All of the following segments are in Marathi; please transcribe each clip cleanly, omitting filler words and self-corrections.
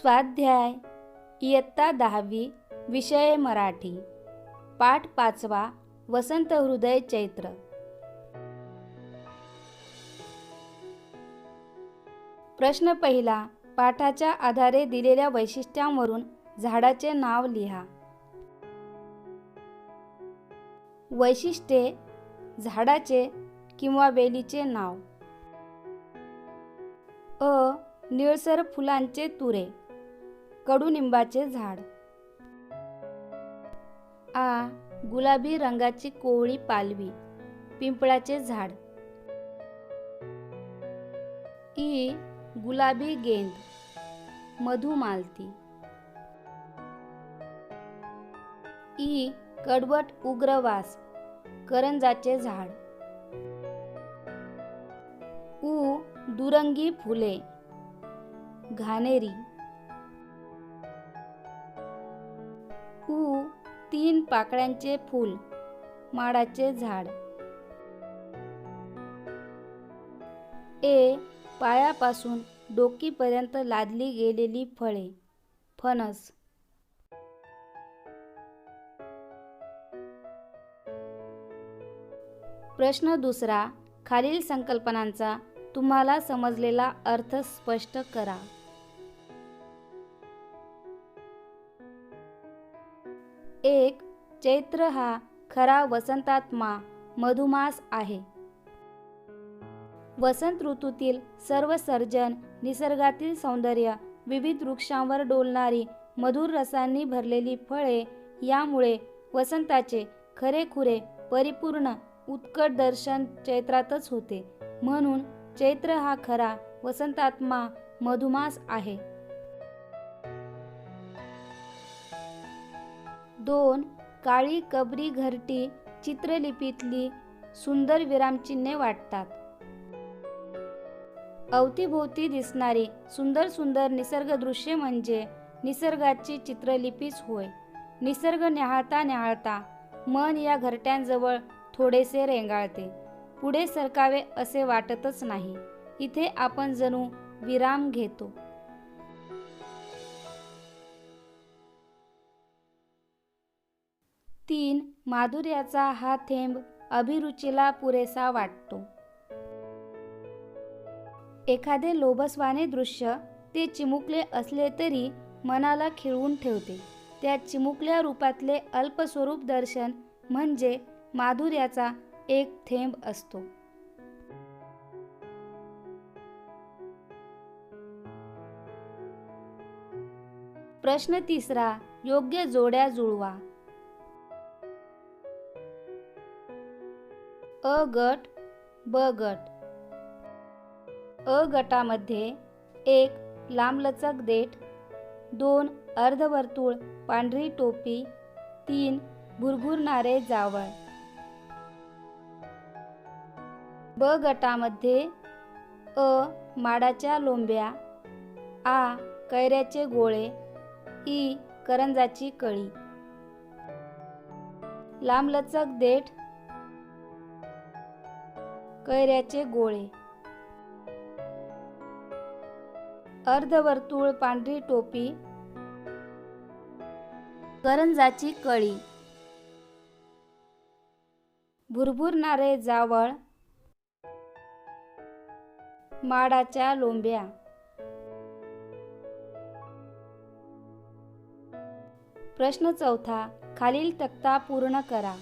स्वाध्याय इयत्ता 10वी विषय मराठी पाठ 5वा वसंत हृदय चैत्र। प्रश्न पहिला, पाठाच्या आधारे दिलेल्या वैशिष्ट्यांवरून झाडाचे नाव लिहा। वैशिष्ट्ये: झाडाचे किंवा वेलीचे नाव। अ. निळसर फुलांचे तुरे, कडुनिंबाचे झाड। आ. गुलाबी रंगाची कोवळी पालवी, पिंपळाचे झाड। ई. गुलाबी गेंद, मधुमालती। ई. कडवट उग्र वास, करंजाचे झाड। उ. दुरंगी फुले, घाणेरी। उ. 3 पाकळ्यांचे फूल, माडाचे झाड। ए. पायापासून डोकीपर्यंत लादली गेलेली फळे, फणस। प्रश्न दुसरा, खालील संकल्पनांचा तुम्हाला समजलेला अर्थ स्पष्ट करा। 1. चैत्र हा खरा वसंतात्मा मधुमास आहे। वसंत ऋतूतील सर्व सर्जन, निसर्गातील सौंदर्य, विविध वृक्षांवर डोलणारी मधुर रसांनी भरलेली फळे यामुळे वसंताचे खरेखुरे परिपूर्ण उत्कट दर्शन चैत्रातच होते। म्हणून चैत्र हा खरा वसंतात्मा मधुमास आहे। 2. काळी कबरी घरटी चित्रलिपीतली सुंदर विरामचिन्हे वाटतात। अवतीभोवती दिसणारी सुंदर सुंदर निसर्गदृश्ये म्हणजे निसर्गाची चित्रलिपीच होय। निसर्ग न्याहाळता न्याहाळता मन या घरट्यांजवळ थोडेसे रेंगाळते। पुढे सरकावे असे वाटतच नाही। इथे आपण जणू विराम घेतो। 3. माधुर्याचा हा थेंब अभिरुचीला पुरेसा वाटतो। एखादे लोभसवाणे दृश्य ते चिमुकले असले तरी मनाला खिळवून ठेवते। त्या चिमुकल्या रूपातले अल्पस्वरूप दर्शन म्हणजे माधुर्याचा एक थेंब असतो। प्रश्न तिसरा, योग्य जोड्या जुळवा। अ गट, ब गट। अ गटामध्ये 1. लांबलचक देठ, 2. अर्धवर्तुळ पांढरी टोपी, 3. भुरभुरणारे जावळ। ब गटामध्ये अ. माडाच्या लोंब्या, आ. कैऱ्याचे गोळे, ई. करंजाची कळी। लांबलचक देठ, कैऱ्याचे गोळे। अर्धवर्तुळ पांढरी टोपी, करंजाची कळी। भुरभुरणारे जावळ, माडाच्या लोंब्या। प्रश्न चौथा, खालील तक्ता पूर्ण करा।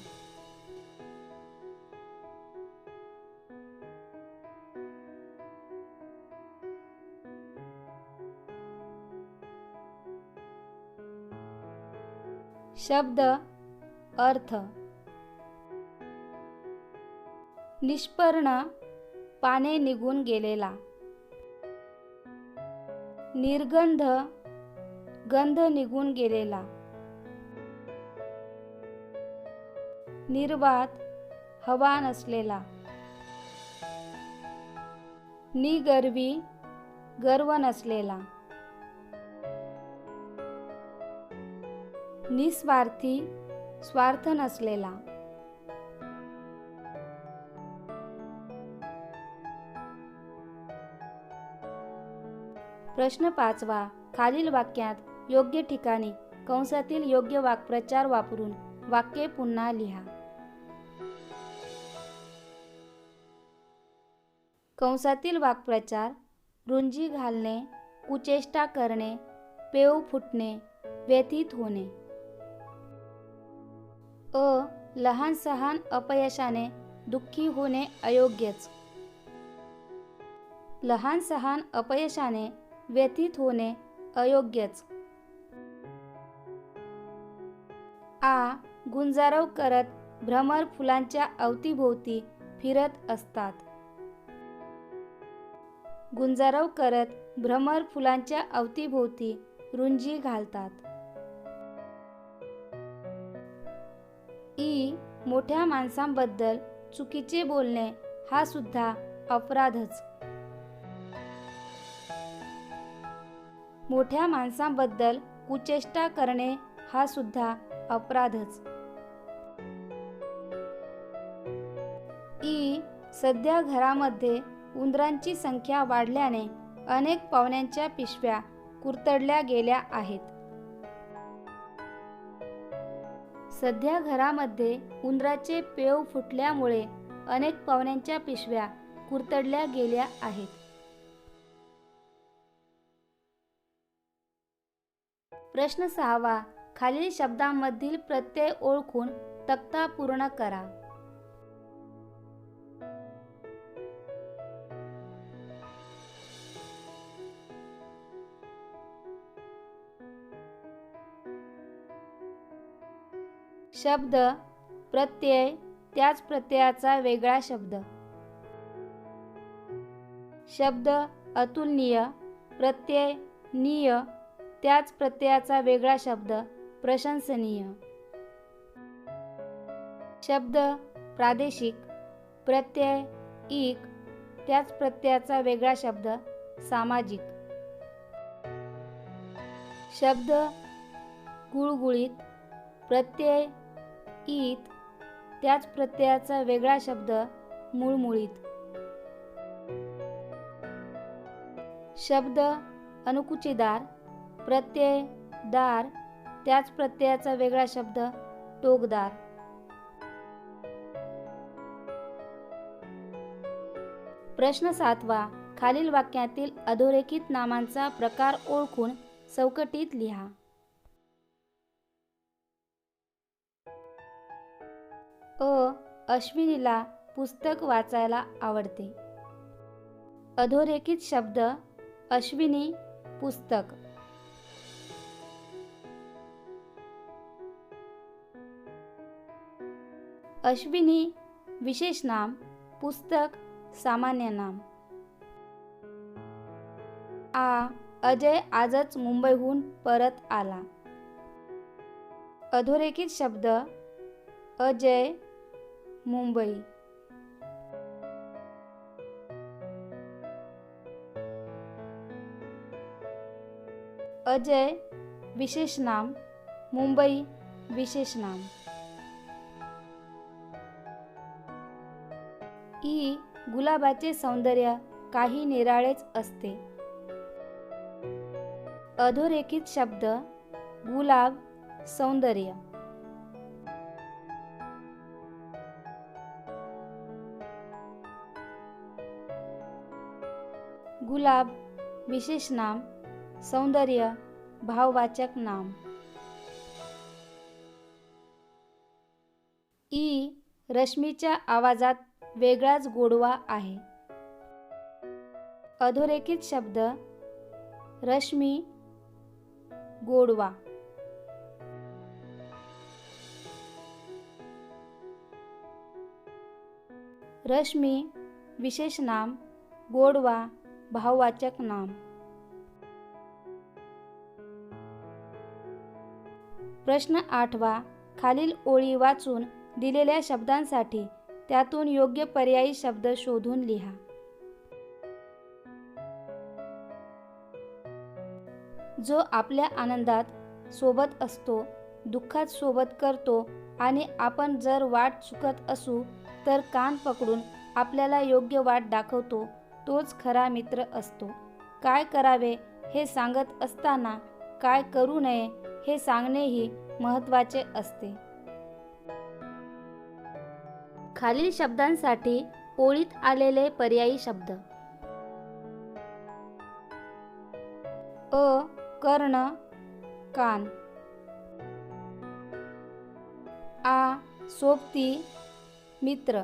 शब्द अर्थ: निष्पर्ण पाने निघून गेलेला, निर्गंध गंध निघून गेलेला, निर्वात हवा नसलेला, निगर्वी गर्व नसलेला, निस्वार्थी स्वार्थ नसलेला। प्रश्न 5वा, खालील वाक्यात योग्य ठिकाणी कंसातील योग्य वाक्प्रचार वापरून वाक्ये पुन्हा लिहा. कंसातील वाक्प्रचार: रुंजी घालणे, कुचेष्टा करणे, पेव फुटणे, व्यथित होणे. लहान सहान अपयशाने दुःखी होणे अयोग्यच. लहान सहान अपयशाने व्यथित होणे अयोग्यच. गुंजारव करत भ्रमर फुलांच्या अवतीभोवती फिरत असतात. गुंजारव करत भ्रमर फुलांच्या अवतीभोवती रुंजी घालतात. मोठ्या माणसांबद्दल चुकीचे बोलणे हा सुद्धा अपराधच. मोठ्या माणसांबद्दल कुचेष्टा करणे हा सुद्धा अपराधच. सध्या घरामध्ये उंदरांची संख्या वाढल्याने अनेक पाहुण्यांच्या पिशव्या कुरतडल्या गेल्या आहेत. सध्या घरामध्ये उंदराचे पेव फुटल्यामुळे अनेक पाहुण्यांच्या पिशव्या कुरतडल्या गेल्या आहेत. प्रश्न 6. खालील शब्दांमधील प्रत्यय ओळखून तक्ता पूर्ण करा. शब्द, प्रत्यय, त्याच प्रत्ययाचा वेगळा शब्द. शब्द अतुलनीय, प्रत्यय नीय, त्याच प्रत्ययाचा वेगळा शब्द प्रशंसनीय. शब्द प्रादेशिक, प्रत्यय इक, त्याच प्रत्ययाचा वेगळा शब्द सामाजिक. शब्द गुळगुळीत, प्रत्यय ईत, त्याच प्रत्ययाचा वेगळा शब्द मुळमुळीत. शब्द अनुकुचीदार, प्रत्यय दार, त्याच प्रत्ययाचा वेगळा शब्द टोकदार. प्रश्न 7. खालील वाक्यातील अधोरेखित नामांचा प्रकार ओळखून चौकटीत लिहा. अश्विनीला पुस्तक वाचायला आवडते. अधोरेखित शब्द अश्विनी, पुस्तक. अश्विनी विशेष नाम, पुस्तक सामान्य नाम. अजय आजच मुंबईहून परत आला. अधोरेखित शब्द अजय, मुंबई. अजय विशेष नाम, मुंबई विशेष नाम. गुलाबाचे सौंदर्य काही निराळेच असते. अधोरेखित शब्द गुलाब, सौंदर्य. गुलाब विशेष नाम, सौंदर्य भाववाचक नाम. रश्मीच्या आवाजात वेगळाच गोडवा आहे. अधोरेखित शब्द रश्मी, गोडवा. रश्मी विशेष नाम, गोडवा भाववाचक नाम. प्रश्न 8. खालील ओळी वाचून दिलेल्या शब्दांसाठी त्यातून योग्य पर्यायी शब्द शोधून लिहा. जो आपल्या आनंदात सोबत असतो, दुःखात सोबत करतो आणि आपण जर वाट चुकत असू तर कान पकडून आपल्याला योग्य वाट दाखवतो, तोच खरा मित्र असतो. काय करावे हे सांगत असताना काय करू नये हे सांगणेही महत्त्वाचे असते. खालील शब्दांसाठी ओळीत आलेले पर्यायी शब्द. अ. कर्ण कान. आ. सोबती मित्र.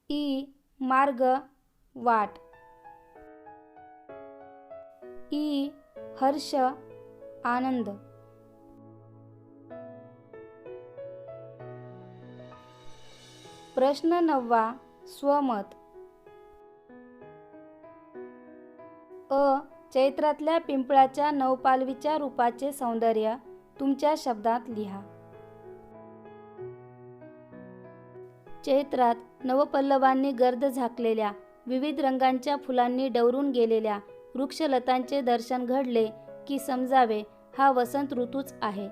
ई. मार्ग वाट. ई. हर्ष आनंद. प्रश्न 9 स्वमत. अ. चैत्रातल्या पिंपळाच्या नवपालवीच्या रूपाचे सौंदर्य तुमच्या शब्दात लिहा. चैत्रात नवपल्लवांनी गर्द झाकलेल्या विविध रंगांच्या फुलांनी डवरून गेलेल्या वृक्षलतांचे दर्शन घडले की समजावे हा वसंत ऋतूच आहे.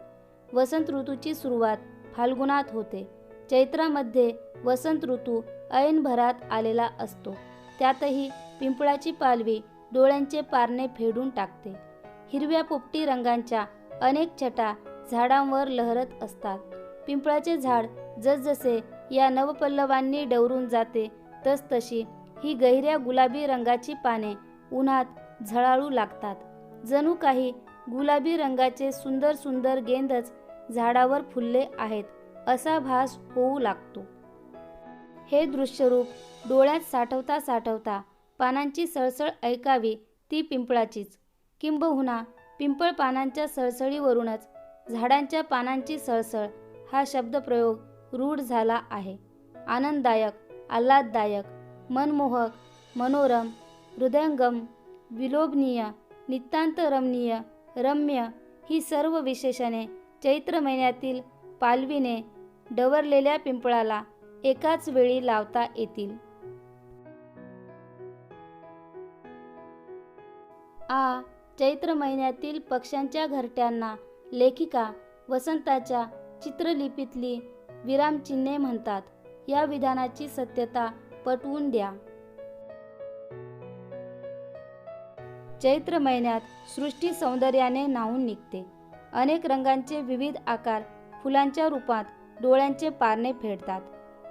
वसंत ऋतूची सुरुवात फाल्गुनात होते. चैत्रामध्ये वसंत ऋतू ऐनभरात आलेला असतो. त्यातही पिंपळाची पालवी डोळ्यांचे पारणे फेडून टाकते. हिरव्या पोपटी रंगांच्या अनेक छटा झाडांवर लहरत असतात. पिंपळाचे झाड जसजसे या नवपल्लवांनी डवरून जाते तसतशी ही गहिऱ्या गुलाबी रंगाची पाने उन्हात झळाळू लागतात. जणू काही गुलाबी रंगाचे सुंदर सुंदर गेंदच झाडावर फुलले आहेत असा भास होऊ लागतो. हे दृश्यरूप डोळ्यात साठवता साठवता पानांची सळसळ ऐकावी ती पिंपळाचीच. किंबहुना पिंपळ पानांच्या सळसळीवरूनच झाडांच्या पानांची सळसळ हा शब्दप्रयोग रूढ झाला आहे. आनंददायक, आल्हाददायक, मनमोहक, मनोरम, हृदयंगम, विलोभनीय, नितांत रमणीय, रम्य ही सर्व विशेषणे चैत्र महिन्यातील पालवीने डवरलेल्या पिंपळाला एकाच वेळी लावता येतील. आ. चैत्र महिन्यातील पक्ष्यांच्या घरट्यांना लेखिका वसंताच्या चित्रलिपीतली विरामचिन्हे म्हणतात. या विधानाची सत्यता पटवून द्या. चैत्र महिन्यात सृष्टी सौंदर्याने न्हाऊन निघते. अनेक रंगांचे विविध आकार फुलांच्या रूपात डोळ्यांचे पारणे फेडतात.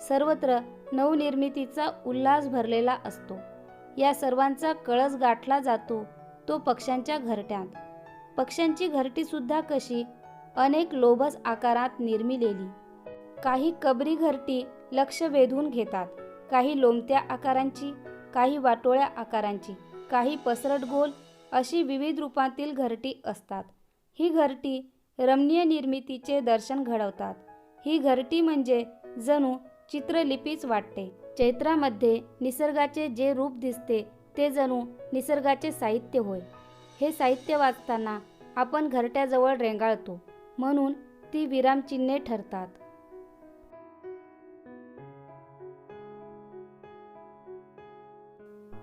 सर्वत्र नवनिर्मितीचा उल्हास भरलेला असतो. या सर्वांचा कळस गाठला जातो तो पक्ष्यांच्या घरट्यात. पक्ष्यांची घरटी सुद्धा कशी अनेक लोभस आकारात निर्मिलेली. काही कबरी घरटी लक्ष वेधून घेतात, काही लोंबत्या आकारांची, काही वाटोळ्या आकारांची, काही पसरट गोल अशी विविध रूपातील घरटी असतात. ही घरटी रमणीय निर्मितीचे दर्शन घडवतात. ही घरटी म्हणजे जणू चित्रलिपीच वाटते. चैत्रामध्ये निसर्गाचे जे रूप दिसते ते जणू निसर्गाचे साहित्य होय. हे साहित्य वाचताना आपण घरट्याजवळ रेंगाळतो म्हणून ती विरामचिन्हे ठरतात.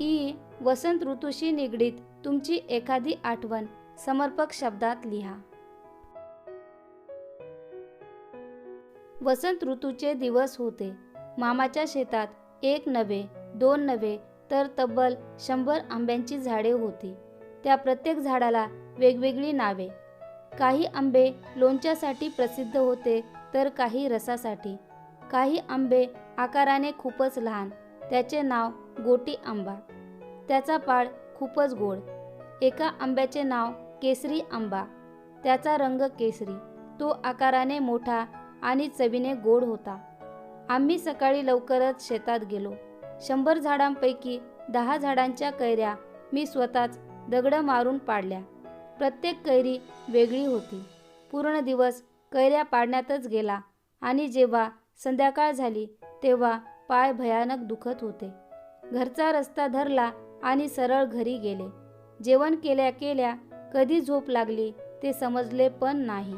ई. वसंत ऋतूशी निगडीत तुमची एखादी आठवण समर्पक शब्दात लिहा. वसंत ऋतूचे दिवस होते. मामाच्या शेतात 1 नव्हे 2 नव्हे तर तब्बल 100 आंब्यांची झाडे होती. त्या प्रत्येक झाडाला वेगवेगळी नावे. काही आंबे लोणच्यासाठी प्रसिद्ध होते तर काही रसासाठी. काही आंबे आकाराने खूपच लहान, त्याचे नाव गोटी आंबा. त्याचा पाड खूपच गोड. एका आंब्याचे नाव केसरी आंबा. त्याचा रंग केसरी, तो आकाराने मोठा आणि चवीने गोड होता. आम्ही सकाळी लवकरच शेतात गेलो. 100 झाडांपैकी 10 झाडांच्या कैऱ्या मी स्वतःच दगड मारून पाडल्या. प्रत्येक कैरी वेगळी होती. पूर्ण दिवस कैऱ्या पाडण्यातच गेला आणि जेव्हा संध्याकाळ झाली तेव्हा पाय भयानक दुखत होते. घरचा रस्ता धरला आणि सरळ घरी गेले. जेवण केल्या केल्या कधी झोप लागली ते समजले पण नाही.